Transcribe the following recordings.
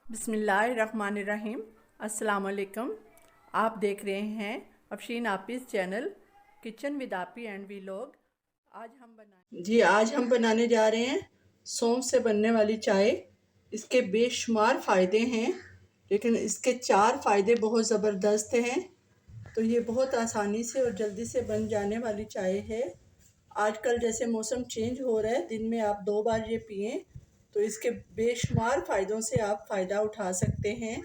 बिस्मिल्लाहिर्रहमानिर्रहीम। अस्सलाम वालेकुम। आप देख रहे हैं Afsheen office channel kitchen with आपी एंड वीलॉग। आज हम बनाने जा रहे हैं सौंफ से बनने वाली चाय। इसके बेशुमार फ़ायदे हैं, लेकिन इसके 4 फ़ायदे बहुत ज़बरदस्त हैं। तो ये बहुत आसानी से और जल्दी से बन जाने वाली चाय है। आजकल जैसे मौसम चेंज हो रहा है, दिन में आप 2 बार ये पिएं तो इसके बेशुमार फ़ायदों से आप फ़ायदा उठा सकते हैं।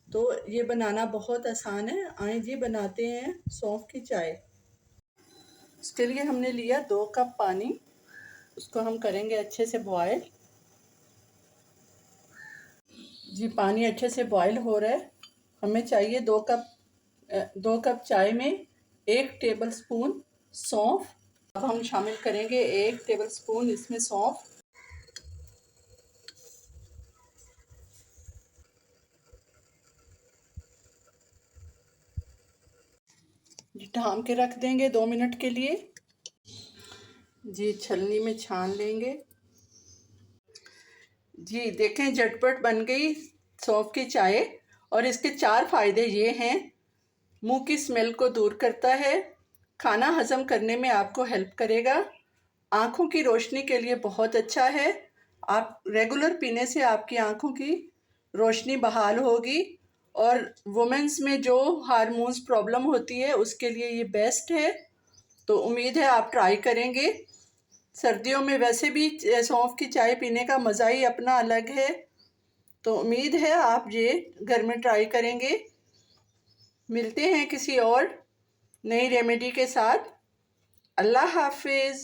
तो ये बनाना बहुत आसान है। आइए जी बनाते हैं सौंफ की चाय। इसके लिए हमने लिया 2 कप पानी। उसको हम करेंगे अच्छे से बॉयल। जी पानी अच्छे से बॉयल हो रहा है। हमें चाहिए 2 कप चाय में 1 टेबल स्पून सौंफ। अब हम शामिल करेंगे 1 टेबल स्पून इसमें सौंफ। ढाँप के रख देंगे 2 मिनट के लिए। जी छलनी में छान लेंगे। जी देखें झटपट बन गई सौंफ की चाय। और इसके 4 फ़ायदे ये हैं। मुंह की स्मेल को दूर करता है, खाना हज़म करने में आपको हेल्प करेगा, आँखों की रोशनी के लिए बहुत अच्छा है। आप रेगुलर पीने से आपकी आँखों की रोशनी बहाल होगी। और वुमेंस में जो हार्मोन्स प्रॉब्लम होती है उसके लिए ये बेस्ट है। तो उम्मीद है आप ट्राई करेंगे। सर्दियों में वैसे भी सौंफ की चाय पीने का मज़ा ही अपना अलग है। तो उम्मीद है आप ये घर में ट्राई करेंगे। मिलते हैं किसी और नई रेमेडी के साथ। अल्लाह हाफिज़।